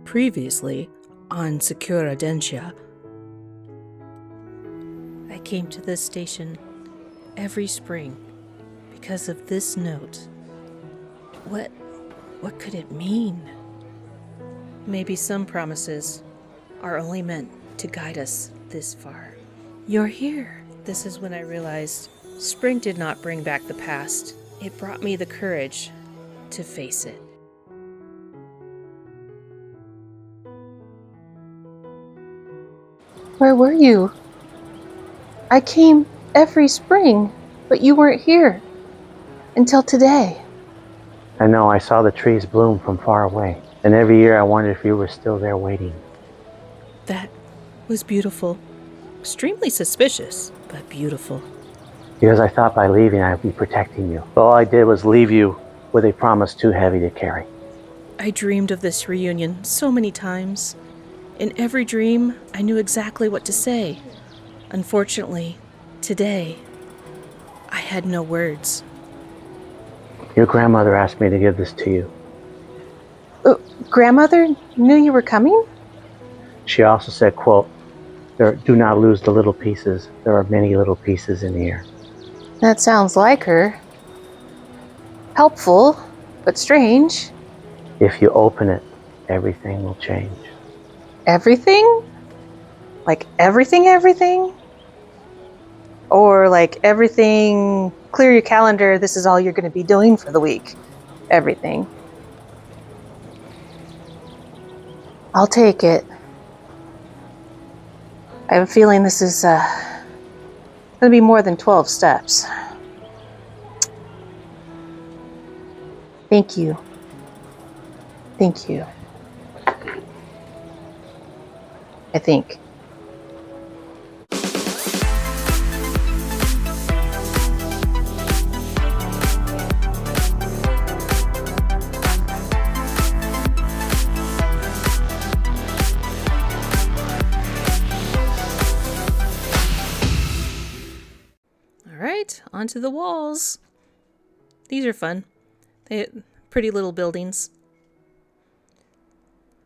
Previously on Sakura Densya. I came to this station every spring because of this note. What could it mean? Maybe some promises are only meant to guide us this far. You're here. This is when I realized spring did not bring back the past. It brought me the courage to face it. Where were you? I came every spring, but you weren't here. Until today. I know, I saw the trees bloom from far away, and every year I wondered if you were still there waiting. That was beautiful. Extremely suspicious, but beautiful. Because I thought by leaving I'd be protecting you. All I did was leave you with a promise too heavy to carry. I dreamed of this reunion so many times. In every dream, I knew exactly what to say. Unfortunately, today, I had no words. Your grandmother asked me to give this to you. Grandmother knew you were coming? She also said, quote, "Do not lose the little pieces. There are many little pieces in here." That sounds like her. Helpful, but strange. If you open it, everything will change. Everything? Like everything? Or like everything, clear your calendar, this is all you're going to be doing for the week. Everything. I'll take it. I have a feeling this is going to be more than 12 steps. Thank you. Thank you. I think. Alright, onto the walls. These are fun. They're pretty little buildings.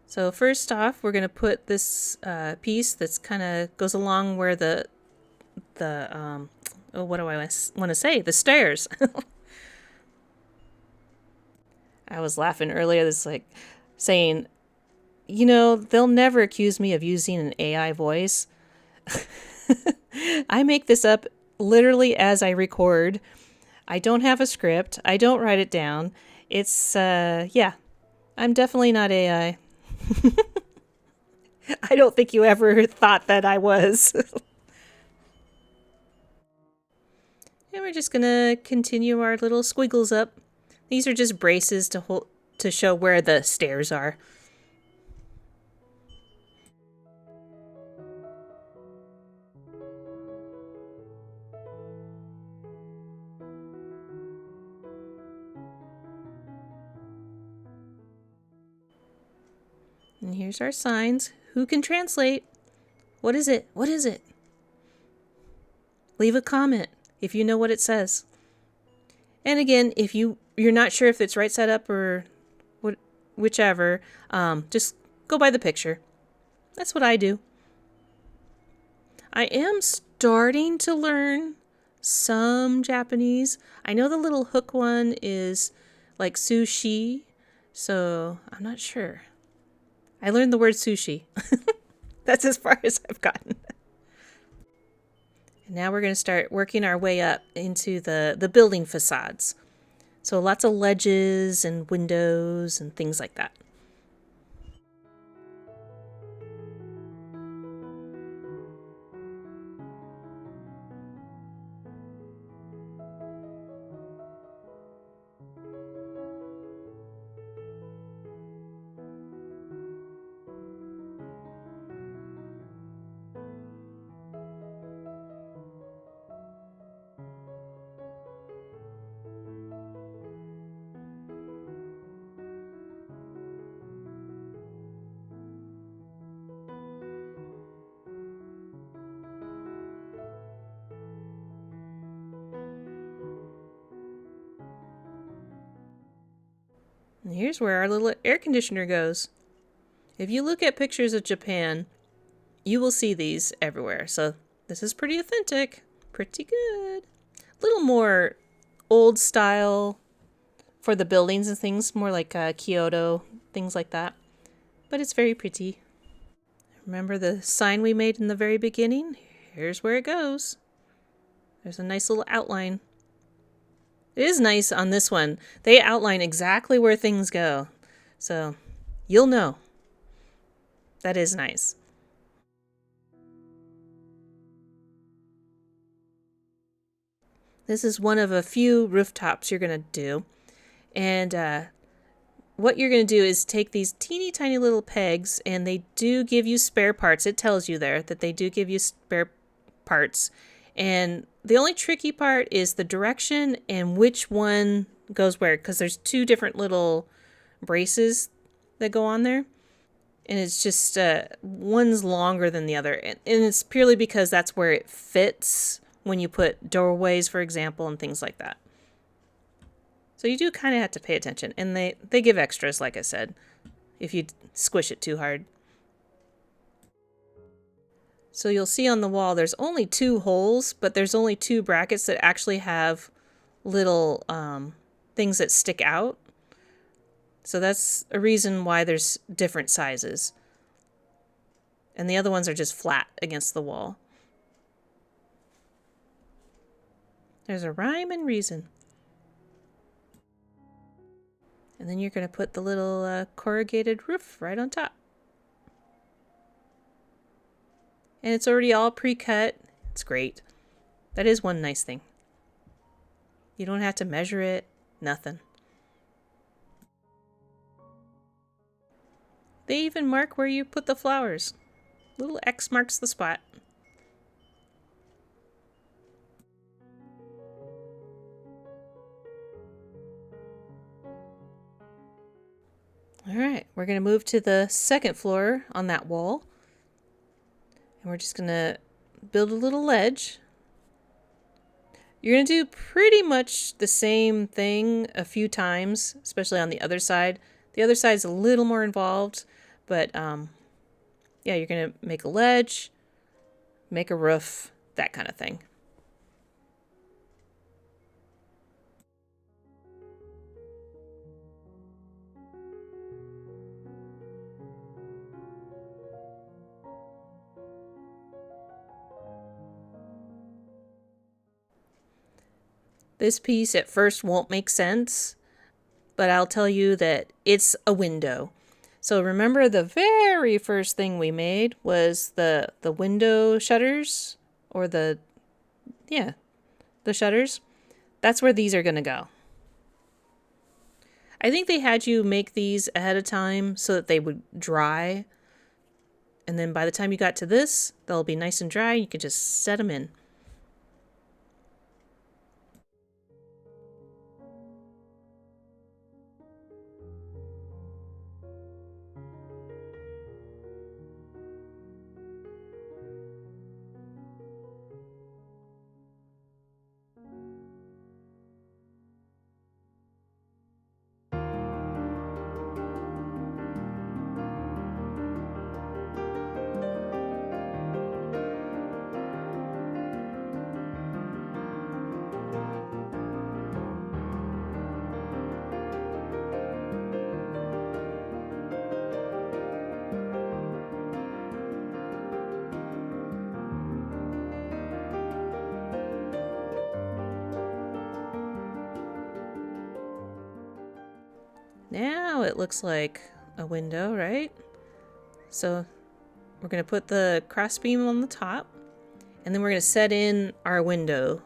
So first off, we're going to put this piece that's kind of goes along where the what do I want to say? The stairs. I was laughing earlier. This like saying, you know, they'll never accuse me of using an AI voice. I make this up literally as I record. I don't have a script. I don't write it down. It's yeah, I'm definitely not AI. I don't think you ever thought that I was. And we're just gonna continue our little squiggles up. These are just braces to show where the stairs are. And here's our signs. Who can translate? What is it? What is it? Leave a comment if you know what it says. And again, if you're not sure if it's right side up or whichever, just go by the picture. That's what I do. I am starting to learn some Japanese. I know the little hook one is like sushi, so I'm not sure. I learned the word sushi. That's as far as I've gotten. And now we're going to start working our way up into the building facades. So lots of ledges and windows and things like that. And here's where our little air conditioner goes. If you look at pictures of Japan, you will see these everywhere. So this is pretty authentic, pretty good. A little more old style for the buildings and things, more like Kyoto, things like that. But it's very pretty. Remember the sign we made in the very beginning? Here's where it goes. There's a nice little outline. It is nice on this one. They outline exactly where things go. So you'll know. That is nice. This is one of a few rooftops you're going to do. And what you're going to do is take these teeny tiny little pegs, and they do give you spare parts. It tells you there that they do give you spare parts. And the only tricky part is the direction and which one goes where, because there's two different little braces that go on there. And it's just one's longer than the other. And it's purely because that's where it fits when you put doorways, for example, and things like that. So you do kind of have to pay attention. And they give extras, like I said, if you squish it too hard. So you'll see on the wall there's only 2 holes, but there's only 2 brackets that actually have little things that stick out. So that's a reason why there's different sizes. And the other ones are just flat against the wall. There's a rhyme and reason. And then you're going to put the little corrugated roof right on top. And it's already all pre-cut. It's great. That is one nice thing. You don't have to measure it, nothing. They even mark where you put the flowers. Little X marks the spot. All right, we're going to move to the second floor on that wall. And we're just going to build a little ledge. You're going to do pretty much the same thing a few times, especially on the other side. The other side is a little more involved, but yeah, you're going to make a ledge, make a roof, that kind of thing. This piece at first won't make sense, but I'll tell you that it's a window. So remember the very first thing we made was the window shutters, or the shutters. That's where these are going to go. I think they had you make these ahead of time so that they would dry. And then by the time you got to this, they'll be nice and dry. You can just set them in. Now it looks like a window, right? So we're going to put the crossbeam on the top, and then we're going to set in our window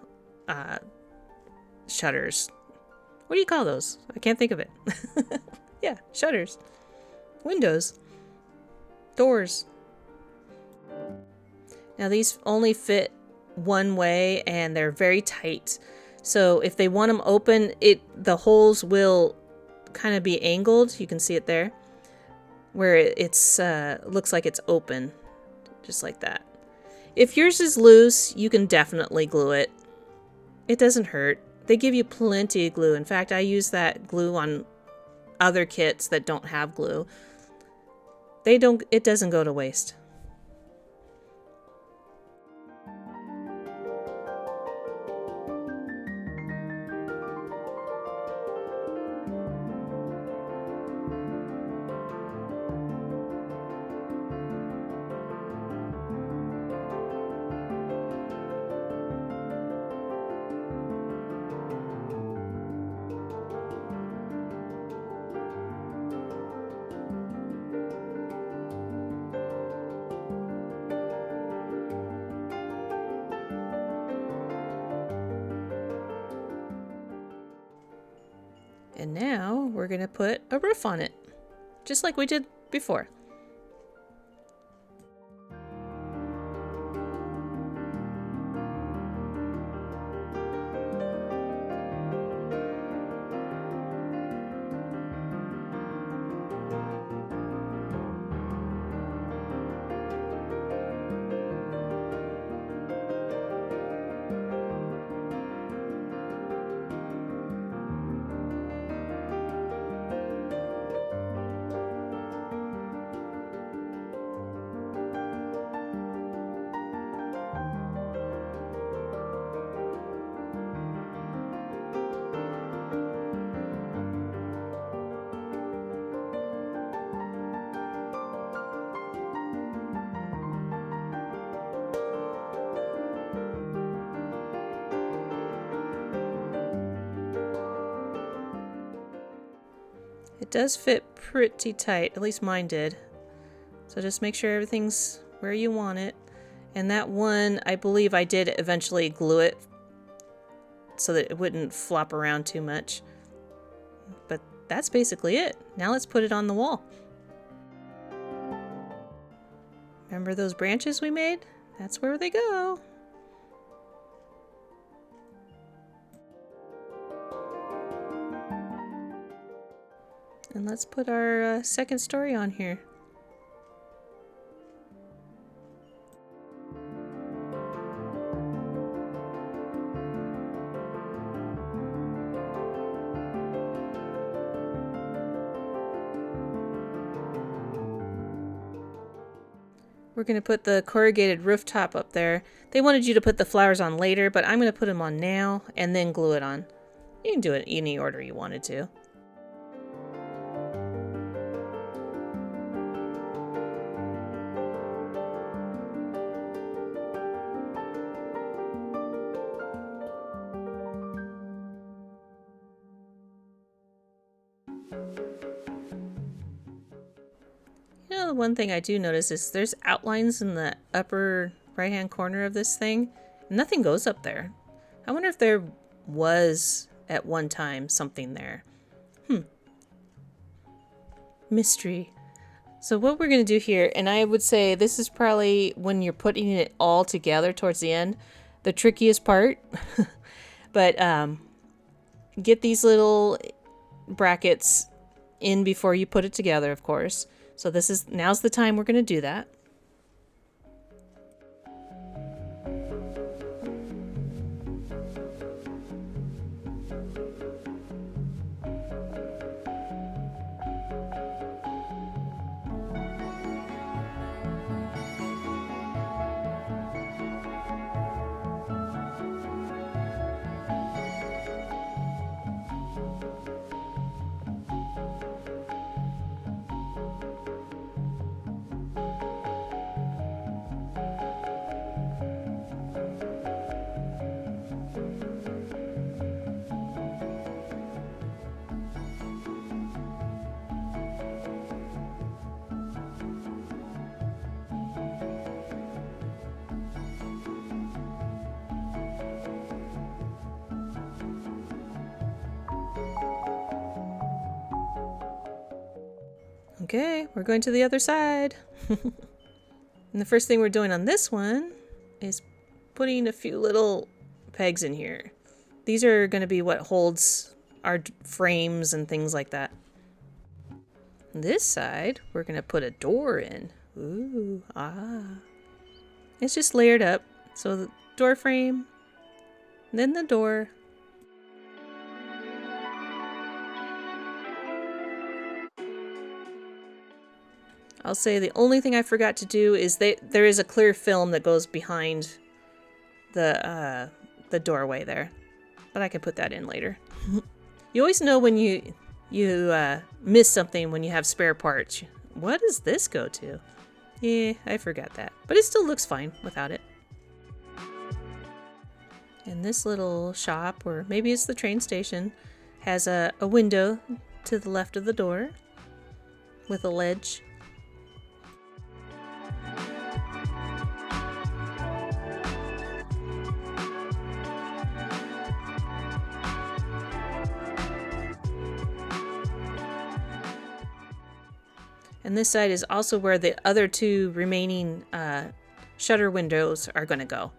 shutters. What do you call those? I can't think of it. Yeah, shutters. Windows. Doors. Now these only fit one way, and they're very tight. So if they want them open, the holes will kind of be angled. You can see it there, where it's looks like it's open, just like that. If yours is loose, you can definitely glue it. It doesn't hurt. They give you plenty of glue. In fact, I use that glue on other kits that don't have glue. it doesn't go to waste. And now we're going to put a roof on it, just like we did before. It does fit pretty tight, at least mine did. So just make sure everything's where you want it. And that one, I believe I did eventually glue it so that it wouldn't flop around too much. But that's basically it. Now let's put it on the wall. Remember those branches we made? That's where they go. And let's put our second story on here. We're going to put the corrugated rooftop up there. They wanted you to put the flowers on later, but I'm going to put them on now and then glue it on. You can do it in any order you wanted to. You know, the one thing I do notice is there's outlines in the upper right-hand corner of this thing. Nothing goes up there. I wonder if there was, at one time, something there. Mystery. So what we're going to do here, and I would say this is probably when you're putting it all together towards the end, the trickiest part. But get these little brackets in before you put it together, of course. So now's the time we're going to do that. Okay, we're going to the other side. And the first thing we're doing on this one is putting a few little pegs in here. These are going to be what holds our frames and things like that. This side, we're going to put a door in. Ooh, It's just layered up. So the door frame, then the door. I'll say the only thing I forgot to do is there is a clear film that goes behind the doorway there, but I can put that in later. You always know when you miss something when you have spare parts. What does this go to? Yeah, I forgot that, but it still looks fine without it. And this little shop, or maybe it's the train station, has a window to the left of the door with a ledge. And this side is also where the other two remaining shutter windows are going to go.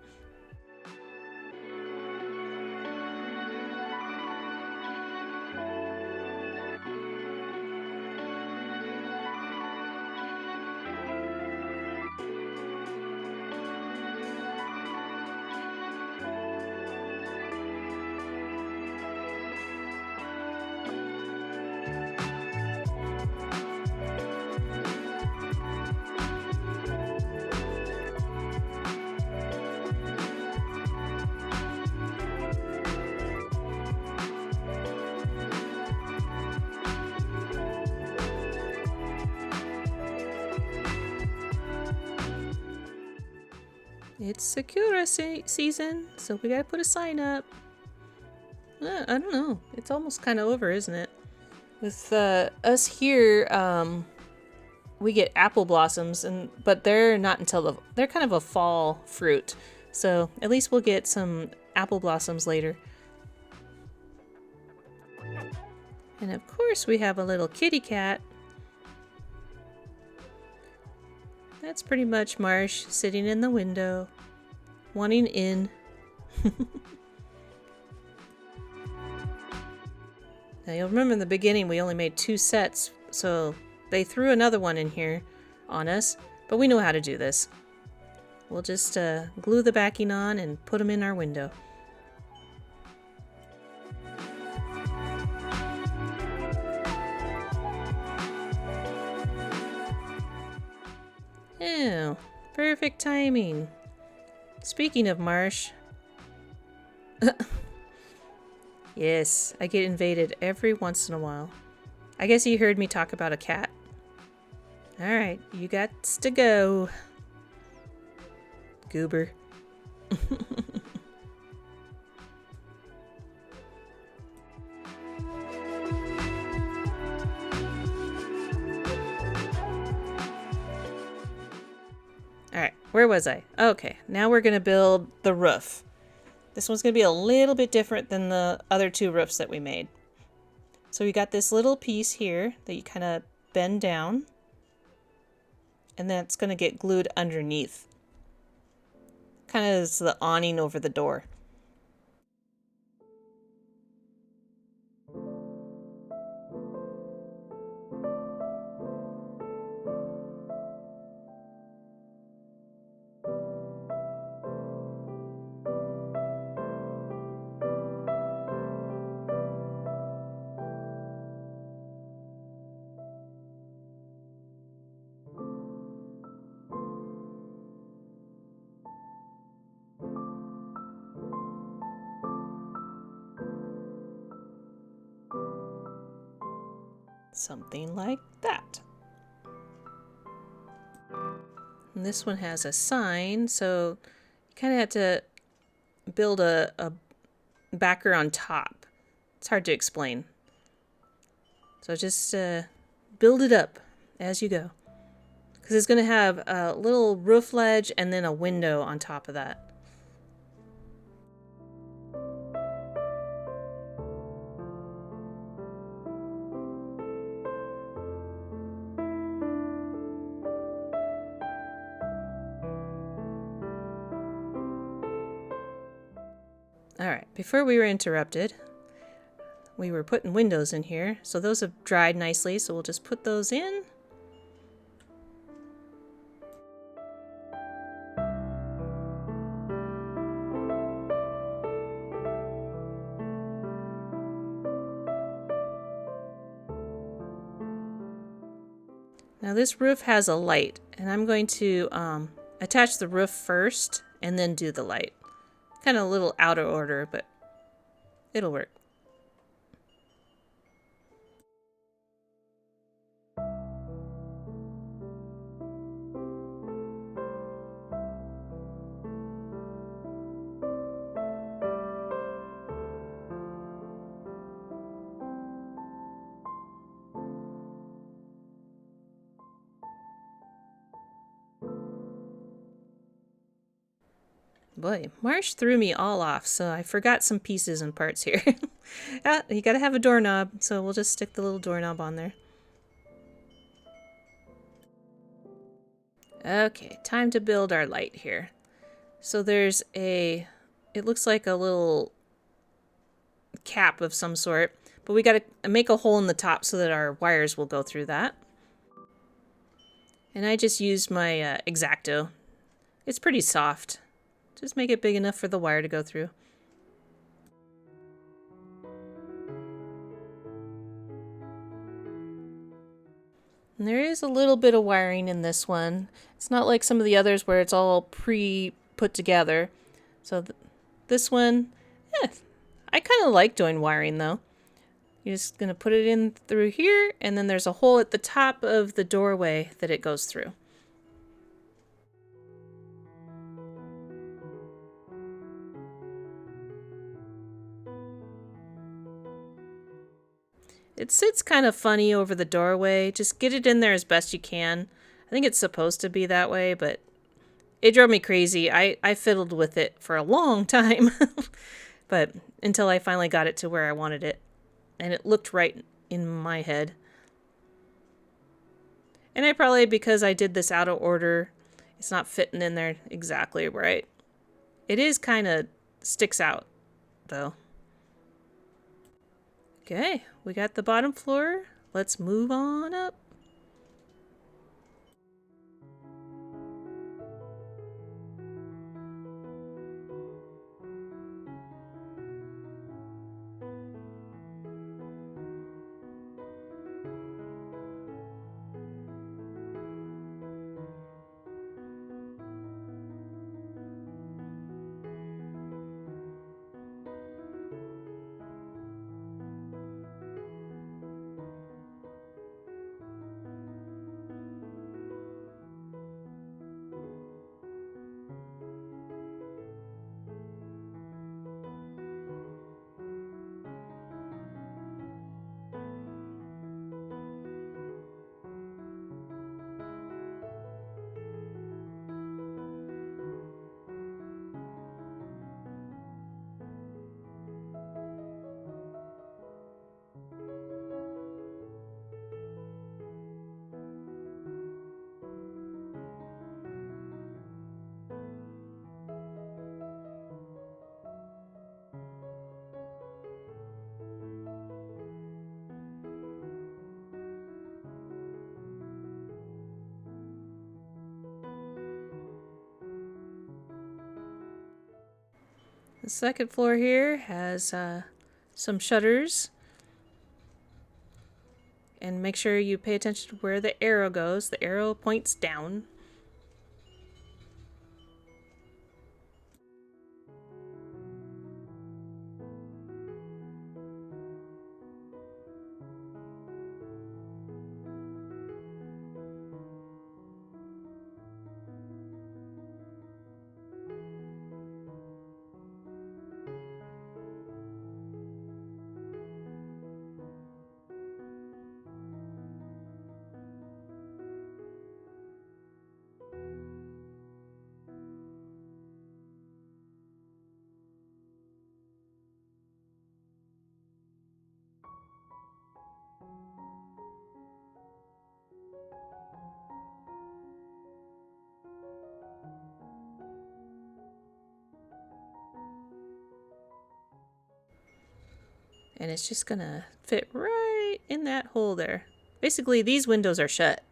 It's Sakura season, so we gotta put a sign up. I don't know. It's almost kind of over, isn't it? With us here, we get apple blossoms, but they're not until they're kind of a fall fruit. So at least we'll get some apple blossoms later. And of course we have a little kitty cat. That's pretty much Marsh sitting in the window, wanting in. Now you'll remember in the beginning we only made 2 sets, so they threw another one in here on us, but we know how to do this. We'll just glue the backing on and put them in our window. Oh, perfect timing. Speaking of Marsh. Yes, I get invaded every once in a while. I guess you heard me talk about a cat. Alright, you got to go. Goober. Alright, where was I? Okay, now we're going to build the roof. This one's going to be a little bit different than the other 2 roofs that we made. So we got this little piece here that you kind of bend down. And that's going to get glued underneath. Kind of as the awning over the door. Something like that. And this one has a sign, so you kind of have to build a backer on top. It's hard to explain. So just build it up as you go. Because it's going to have a little roof ledge and then a window on top of that. Alright, before we were interrupted, we were putting windows in here. So those have dried nicely, so we'll just put those in. Now this roof has a light, and I'm going to attach the roof first and then do the light. Kind of a little out of order, but it'll work. Boy, Marsh threw me all off, so I forgot some pieces and parts here. You gotta have a doorknob, so we'll just stick the little doorknob on there. Okay, time to build our light here. So there's it looks like a little cap of some sort, but we gotta make a hole in the top so that our wires will go through that. And I just used my X-Acto. It's pretty soft. Just make it big enough for the wire to go through. And there is a little bit of wiring in this one. It's not like some of the others where it's all pre-put together. So this one, I kind of like doing wiring though. You're just going to put it in through here, and then there's a hole at the top of the doorway that it goes through. It sits kind of funny over the doorway. Just get it in there as best you can. I think it's supposed to be that way, but it drove me crazy. I fiddled with it for a long time, but until I finally got it to where I wanted it. And it looked right in my head. And I probably, because I did this out of order, it's not fitting in there exactly right. It is kind of sticks out, though. Okay, we got the bottom floor. Let's move on up. The second floor here has some shutters. And make sure you pay attention to where the arrow goes. The arrow points down. And it's just gonna fit right in that hole there. Basically, these windows are shut.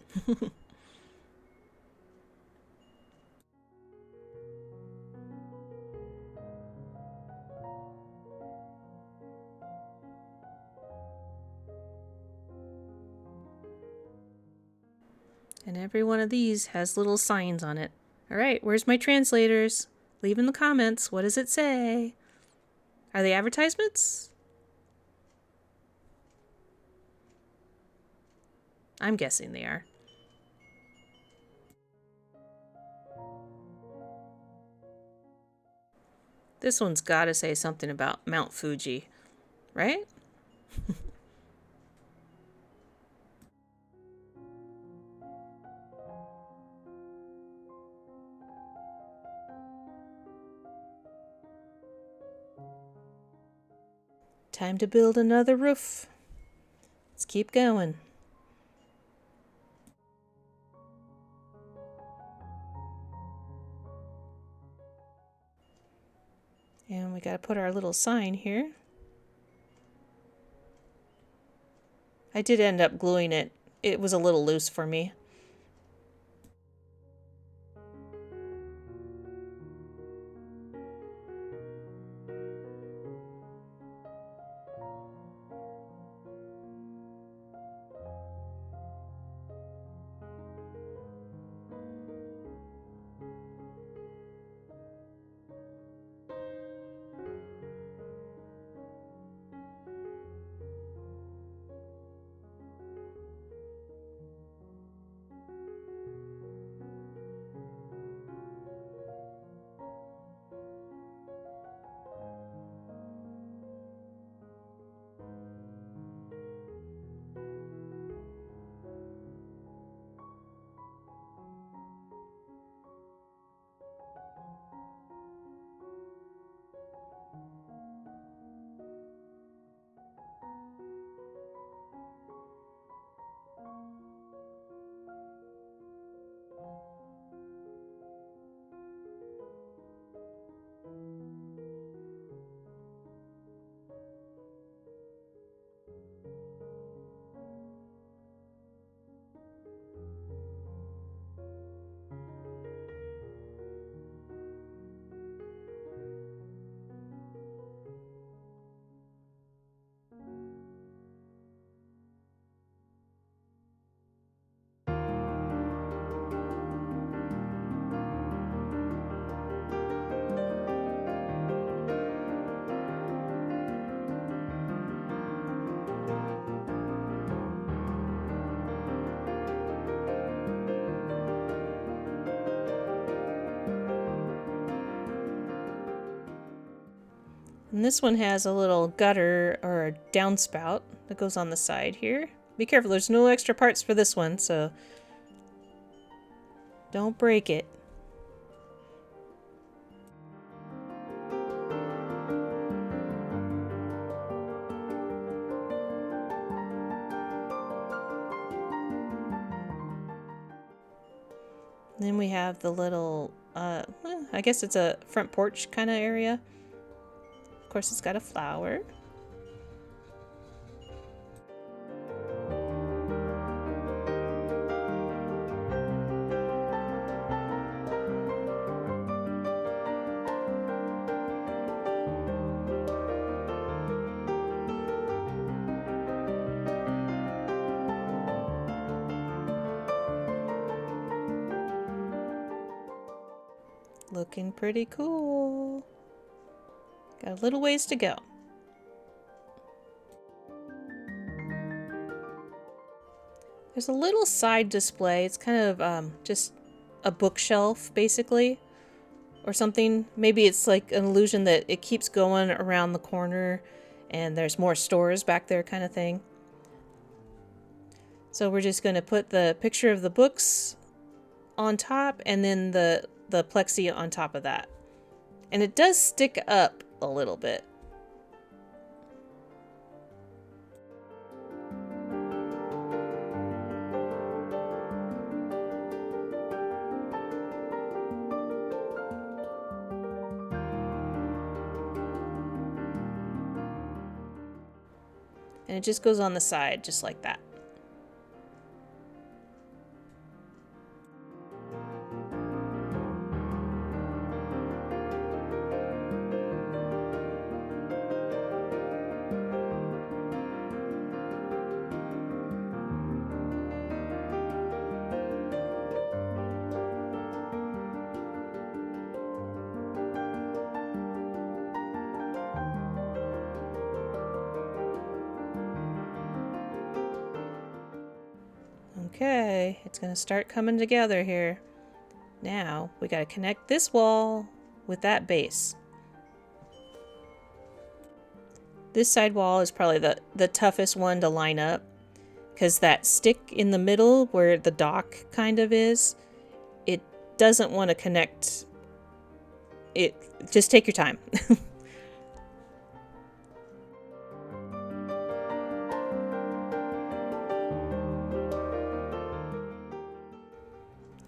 And every one of these has little signs on it. All right, where's my translators? Leave in the comments. What does it say? Are they advertisements? I'm guessing they are. This one's got to say something about Mount Fuji, right? Time to build another roof. Let's keep going. And we got to put our little sign here. I did end up gluing it. It was a little loose for me. And this one has a little gutter or a downspout that goes on the side here. Be careful, there's no extra parts for this one, so don't break it. Then we have the little, I guess it's a front porch kind of area. Of course, it's got a flower. Looking pretty cool. Got a little ways to go. There's a little side display. It's kind of just a bookshelf, basically, or something. Maybe it's like an illusion that it keeps going around the corner and there's more stores back there kind of thing. So we're just going to put the picture of the books on top and then the plexi on top of that. And it does stick up a little bit. And it just goes on the side just like that. Okay, it's gonna start coming together here. Now we gotta connect this wall with that base. This side wall is probably the toughest one to line up, because that stick in the middle where the dock kind of is, it doesn't want to connect. It just take your time.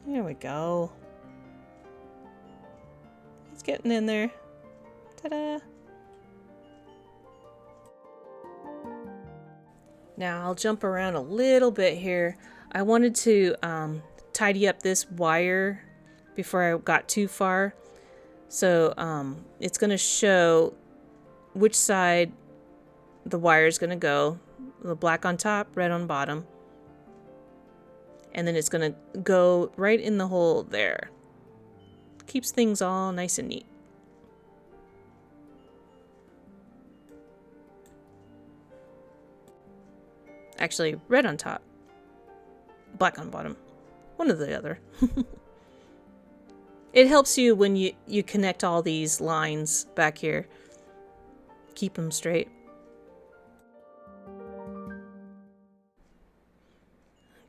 There we go. It's getting in there. Ta-da! Now I'll jump around a little bit here. I wanted to tidy up this wire before I got too far. So it's going to show which side the wire is going to go. The black on top, red on bottom. And then it's going to go right in the hole there. Keeps things all nice and neat. Actually, red on top, black on bottom. One or the other. It helps you when you connect all these lines back here. Keep them straight.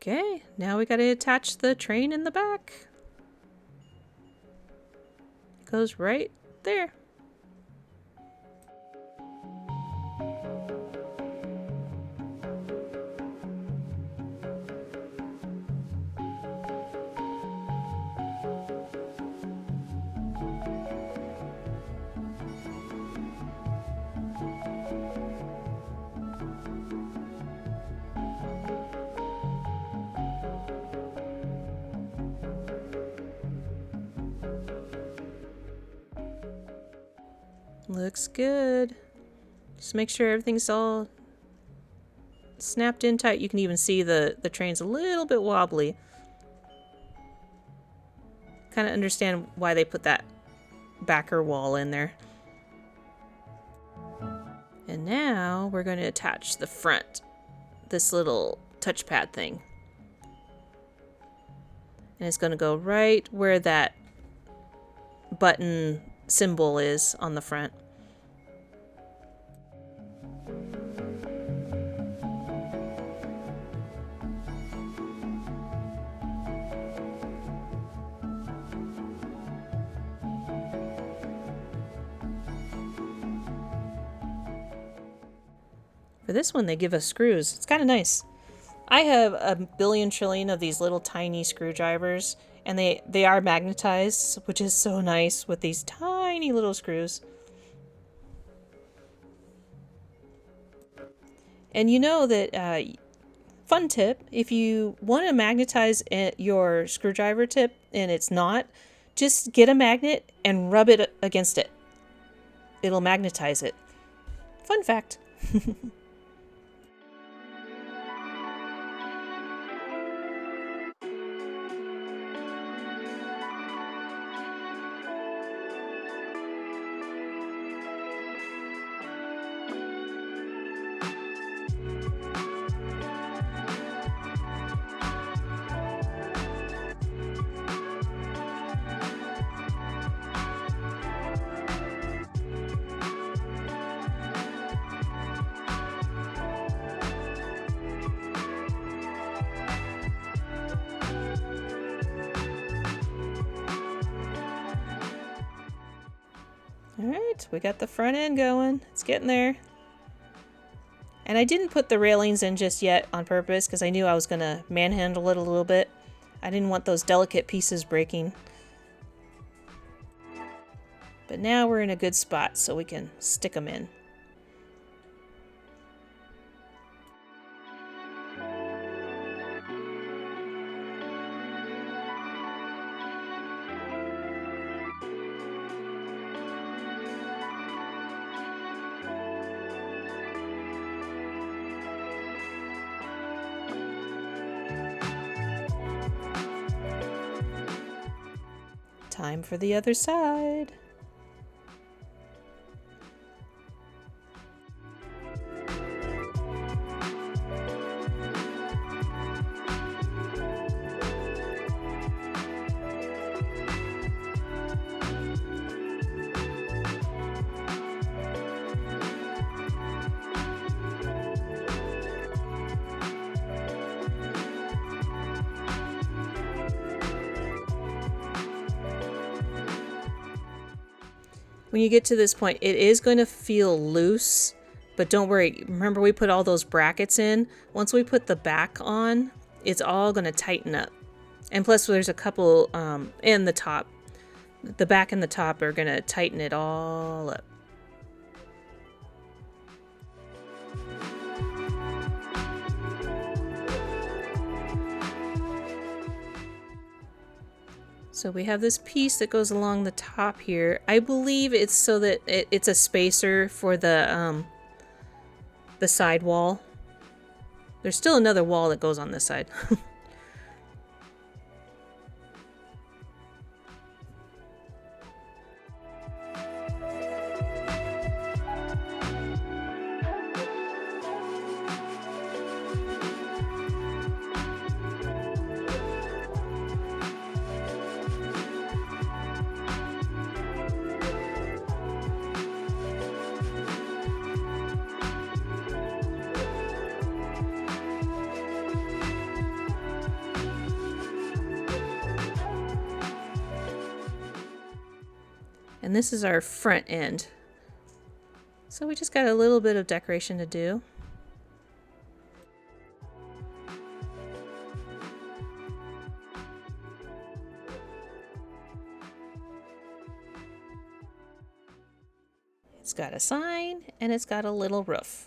Okay, now we gotta attach the train in the back. It goes right there. Looks good. Just make sure everything's all snapped in tight. You can even see the train's a little bit wobbly. Kind of understand why they put that backer wall in there. And now we're going to attach the front, this little touchpad thing. And it's going to go right where that button symbol is on the front. For this one, they give us screws. It's kind of nice. I have a billion trillion of these little tiny screwdrivers, and they are magnetized, which is so nice with these tiny little screws. And you know that, fun tip, if you want to magnetize your screwdriver tip and it's not, just get a magnet and rub it against it. It'll magnetize it. Fun fact. Alright, we got the front end going. It's getting there. And I didn't put the railings in just yet on purpose because I knew I was going to manhandle it a little bit. I didn't want those delicate pieces breaking. But now we're in a good spot so we can stick them in. Time for the other side. When you get to this point, it is going to feel loose, but don't worry. Remember, we put all those brackets in. Once we put the back on, it's all going to tighten up. And plus, there's a couple in the top. The back and the top are going to tighten it all up. So we have this piece that goes along the top here. I believe it's so that it's a spacer for the side wall. There's still another wall that goes on this side. And this is our front end. So we just got a little bit of decoration to do. It's got a sign and it's got a little roof.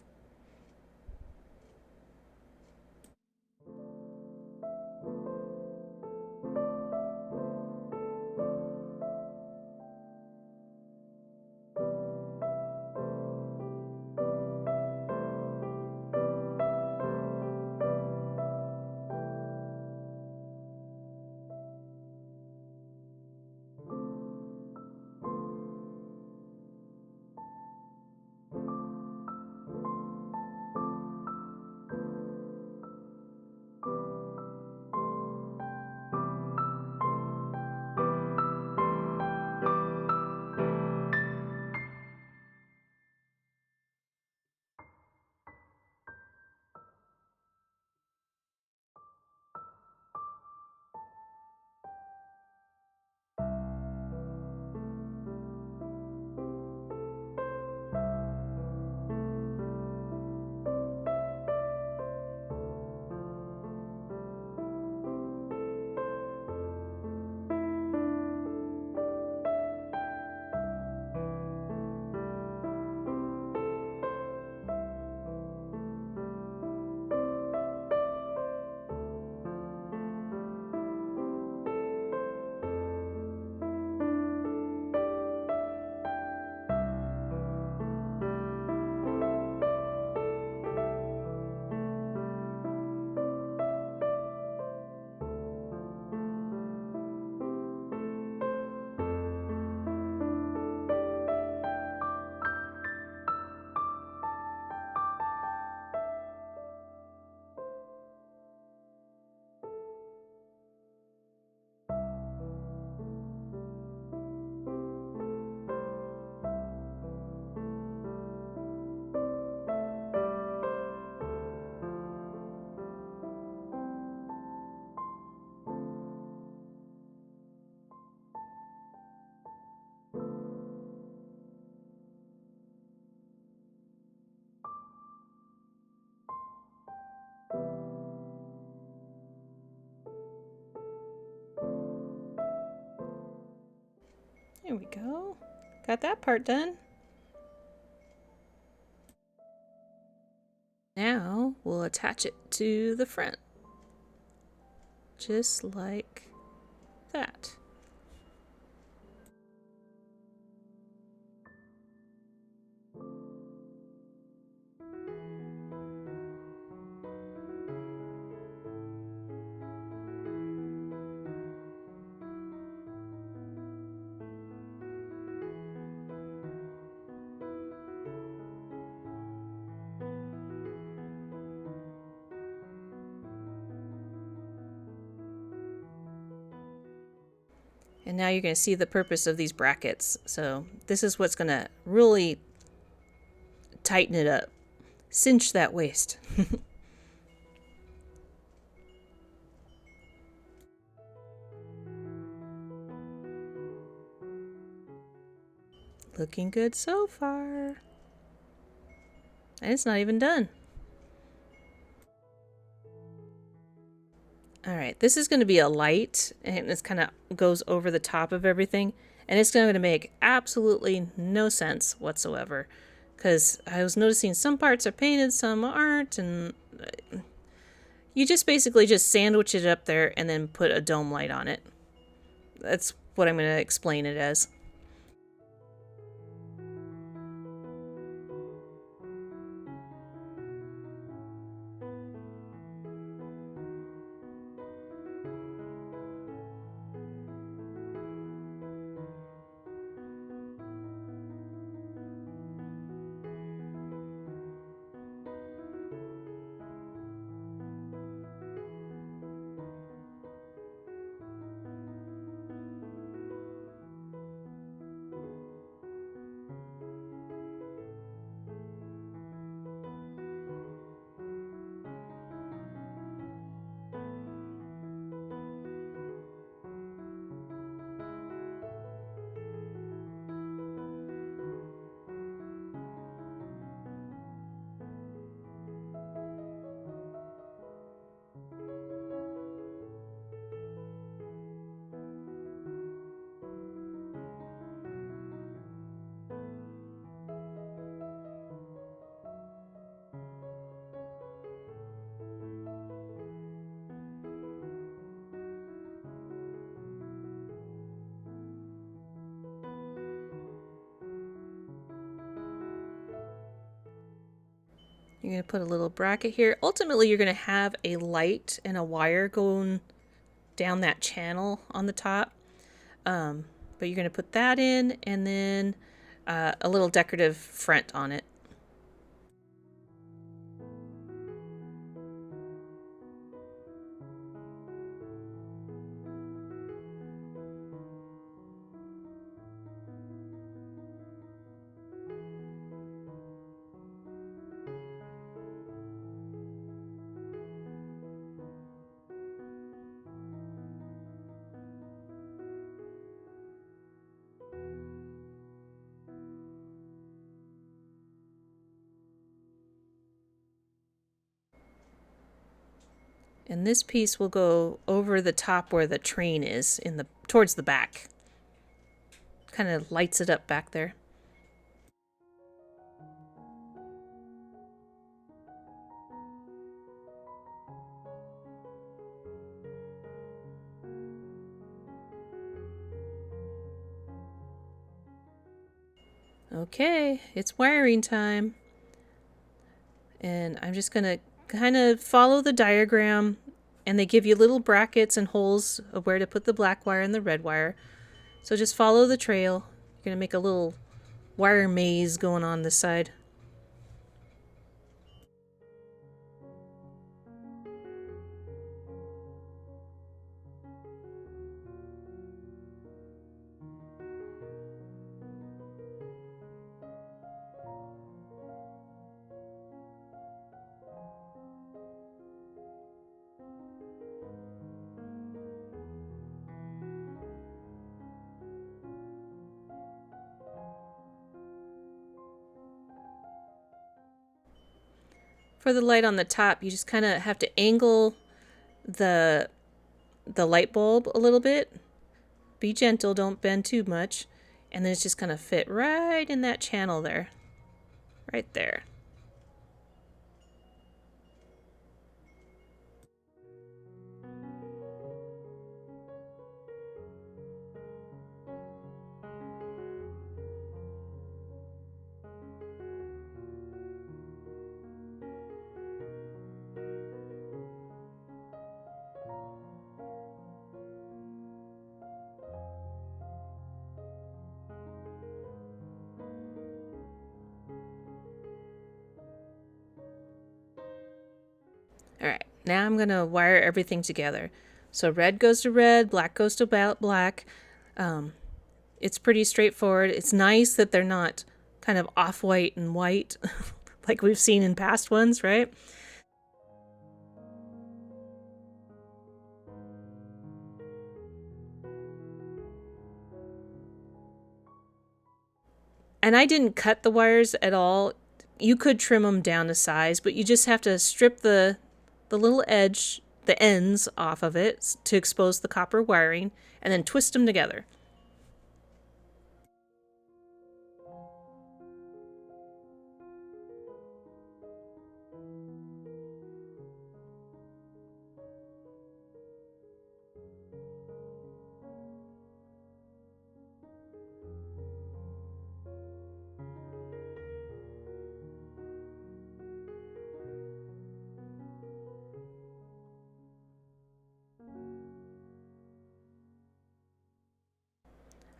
There we go. Got that part done. Now we'll attach it to the front. Just like that. And now you're going to see the purpose of these brackets. So this is what's going to really tighten it up. Cinch that waist. Looking good so far. And it's not even done. All right, this is going to be a light, and this kind of goes over the top of everything, and it's going to make absolutely no sense whatsoever, because I was noticing some parts are painted, some aren't, and you just basically just sandwich it up there and then put a dome light on it. That's what I'm going to explain it as. You're going to put a little bracket here. Ultimately, you're going to have a light and a wire going down that channel on the top. But you're going to put that in, and then a little decorative front on it. And this piece will go over the top where the train is towards the back. Kind of lights it up back there. Okay, it's wiring time. And I'm just going to kind of follow the diagram, and they give you little brackets and holes of where to put the black wire and the red wire. So just follow the trail. You're going to make a little wire maze going on this side. For the light on the top, you just kind of have to angle the light bulb a little bit. Be gentle, don't bend too much. And then it's just going to fit right in that channel there. Right there. Alright, now I'm going to wire everything together. So red goes to red, black goes to black. It's pretty straightforward. It's nice that they're not kind of off-white and white like we've seen in past ones, right? And I didn't cut the wires at all. You could trim them down to size, but you just have to strip the little edge, the ends off of it to expose the copper wiring, and then twist them together.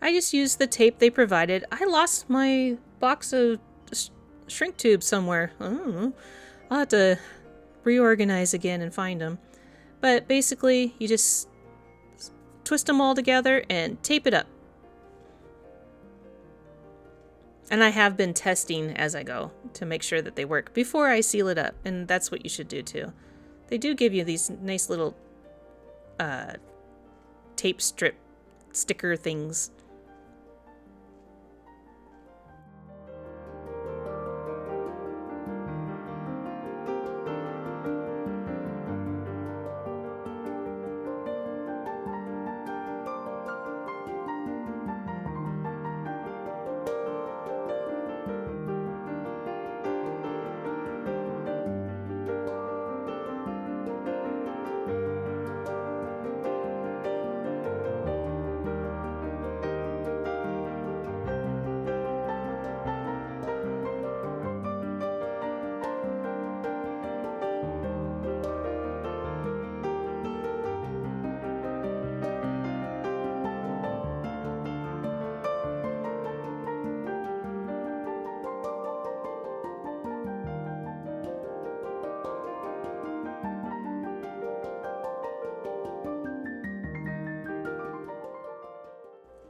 I just used the tape they provided. I lost my box of shrink tubes somewhere. I don't know. I'll have to reorganize again and find them. But basically, you just twist them all together and tape it up. And I have been testing as I go to make sure that they work before I seal it up. And that's what you should do too. They do give you these nice little tape strip sticker things.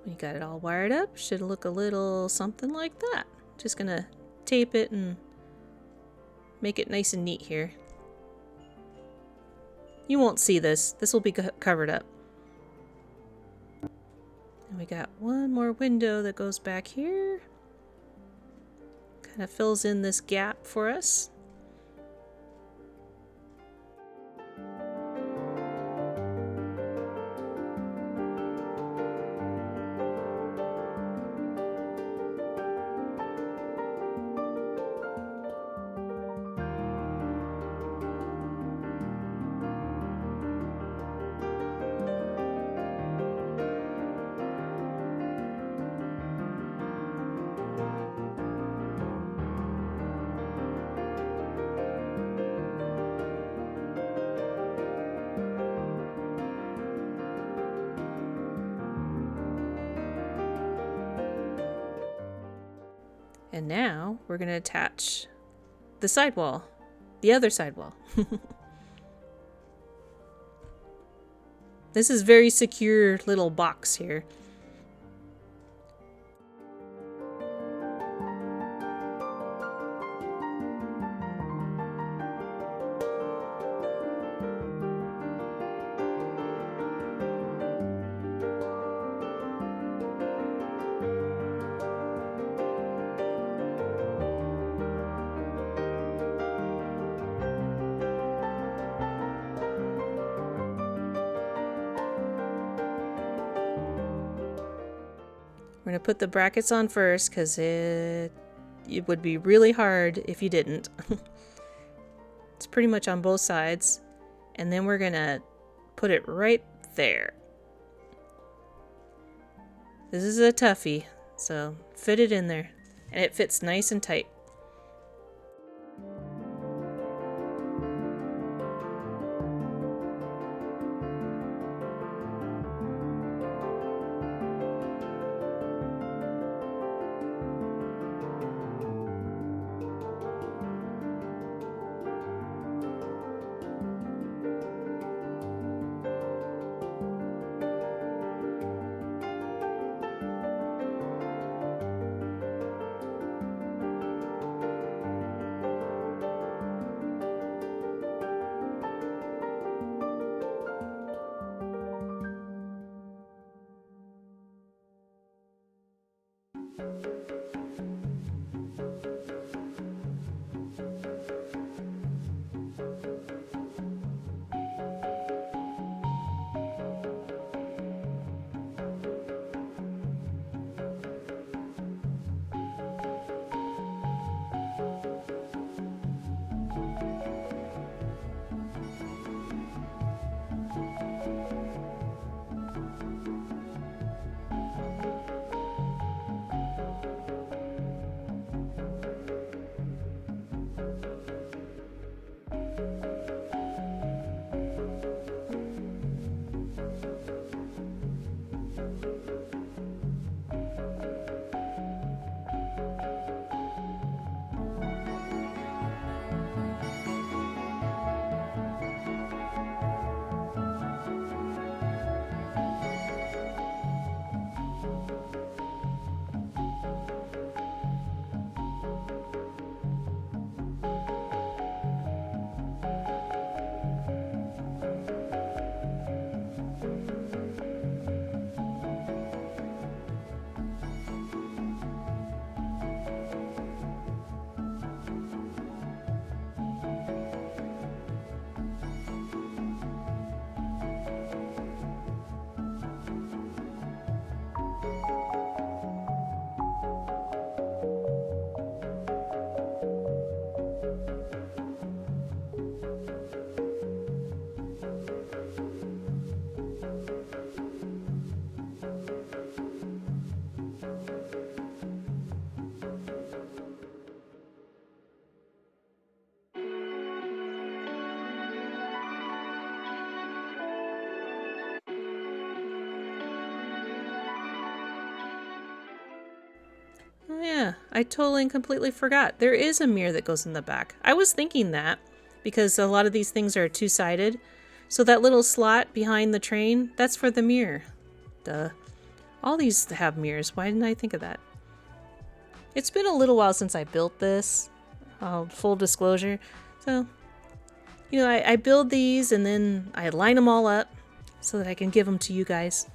When you got it all wired up, should look a little something like that. Just gonna tape it and make it nice and neat here. You won't see this. This will be covered up. And we got one more window that goes back here. Kind of fills in this gap for us. And now we're going to attach the sidewall, the other sidewall. This is very secure little box here. We're going to put the brackets on first because it would be really hard if you didn't. It's pretty much on both sides. And then we're going to put it right there. This is a toughie, so fit it in there. And it fits nice and tight. Oh yeah, I totally and completely forgot. There is a mirror that goes in the back. I was thinking that because a lot of these things are two-sided. So that little slot behind the train, that's for the mirror. Duh. All these have mirrors. Why didn't I think of that? It's been a little while since I built this. Full disclosure. So, you know, I build these and then I line them all up so that I can give them to you guys.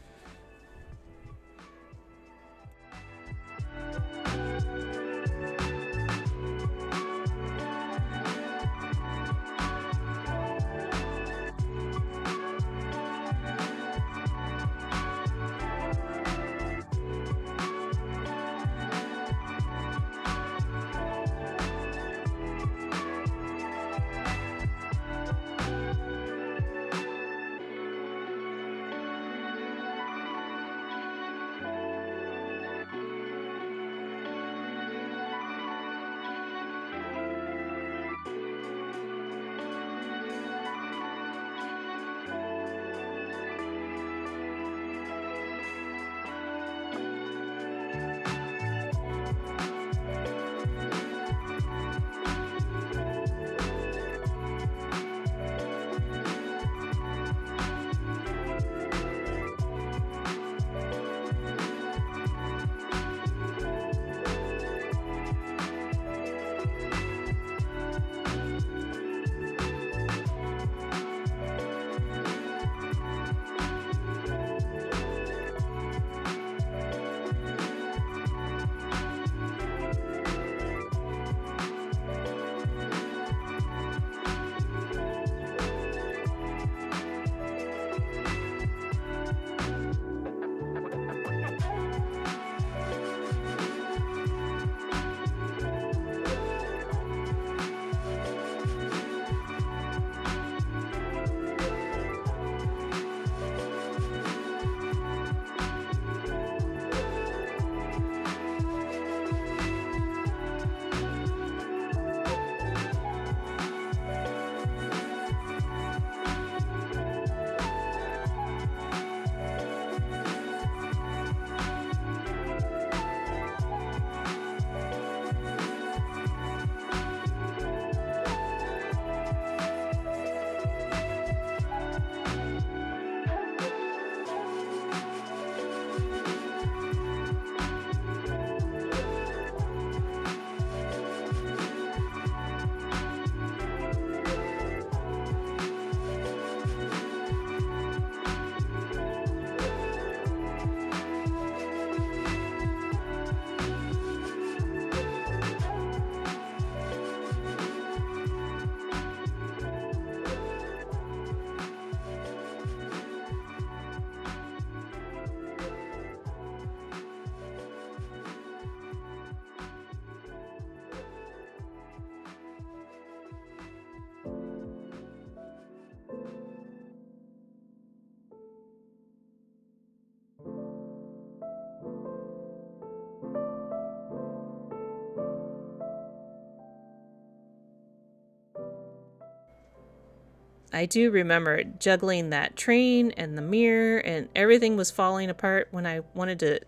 I do remember juggling that train and the mirror, and everything was falling apart when I wanted to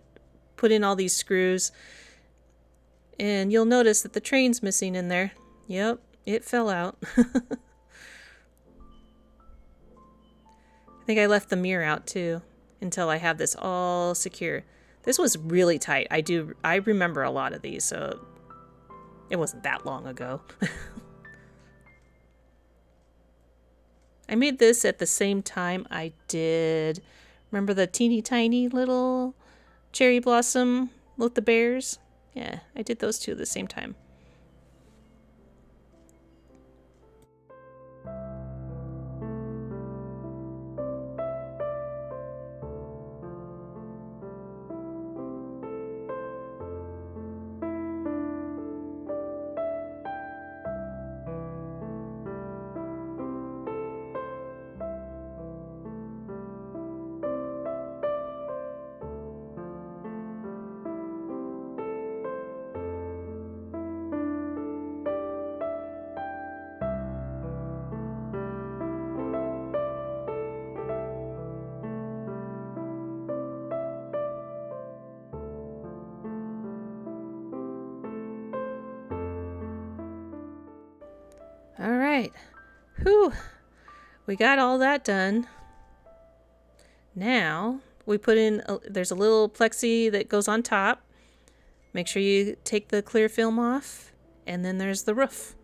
put in all these screws. And you'll notice that the train's missing in there. Yep, it fell out. I think I left the mirror out too until I have this all secure. This was really tight. I remember a lot of these, so it wasn't that long ago. I made this at the same time I did, remember the teeny tiny little cherry blossom with the bears? Yeah, I did those two at the same time. All right. Whew. We got all that done. Now we put in, there's a little plexi that goes on top. Make sure you take the clear film off. And then there's the roof.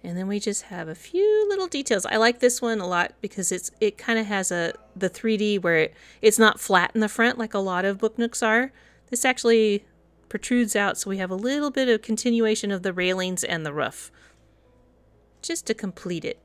And then we just have a few little details. I like this one a lot because it kind of has the 3D where it's not flat in the front like a lot of book nooks are. This actually protrudes out, so we have a little bit of continuation of the railings and the roof. Just to complete it.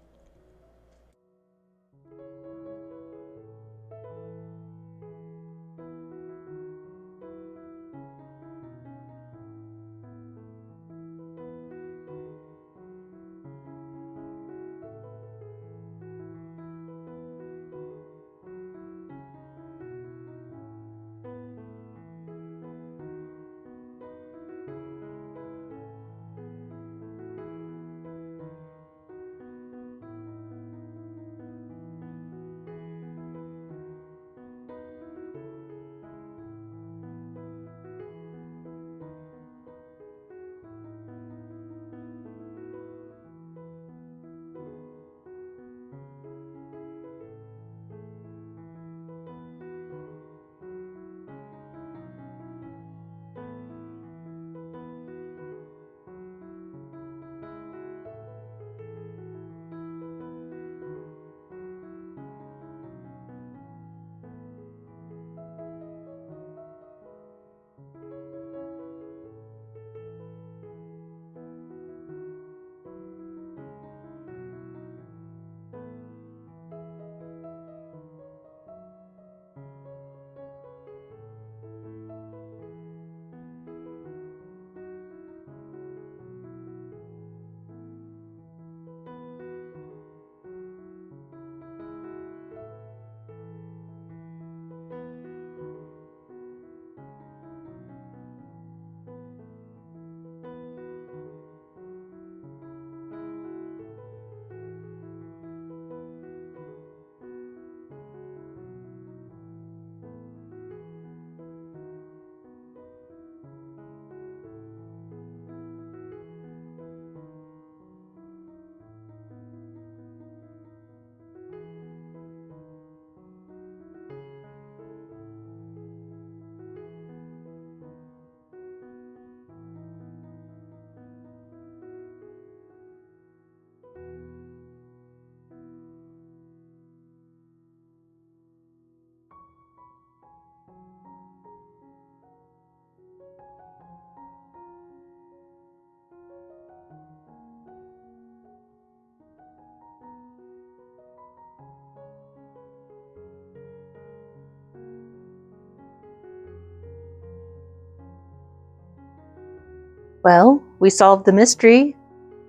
Well, we solved the mystery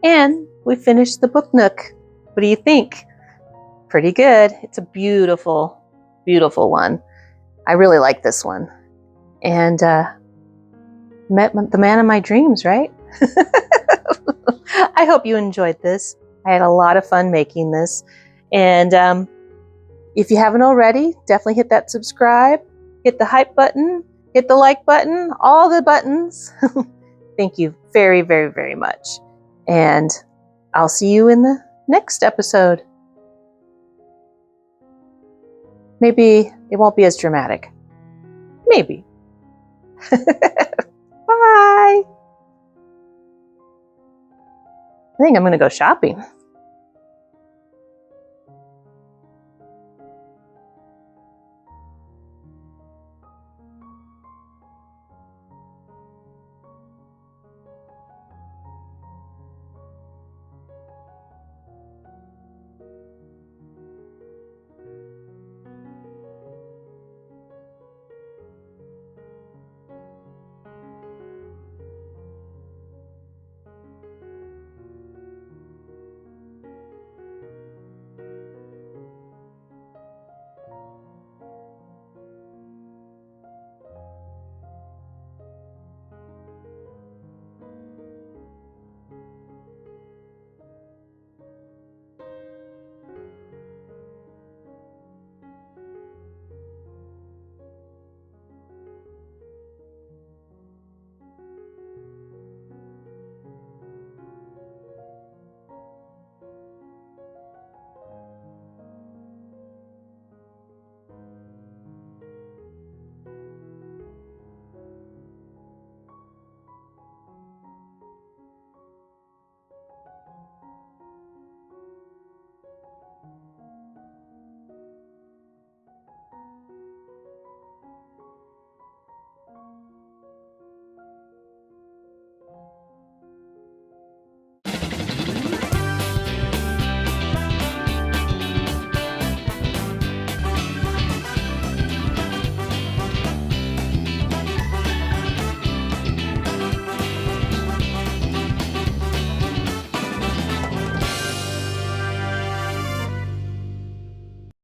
and we finished the book nook. What do you think? Pretty good. It's a beautiful, beautiful one. I really like this one. And met the man of my dreams, right? I hope you enjoyed this. I had a lot of fun making this. And if you haven't already, definitely hit that subscribe, hit the hype button, hit the like button, all the buttons. Thank you very, very, very much. And I'll see you in the next episode. Maybe it won't be as dramatic. Maybe. Bye. I think I'm going to go shopping.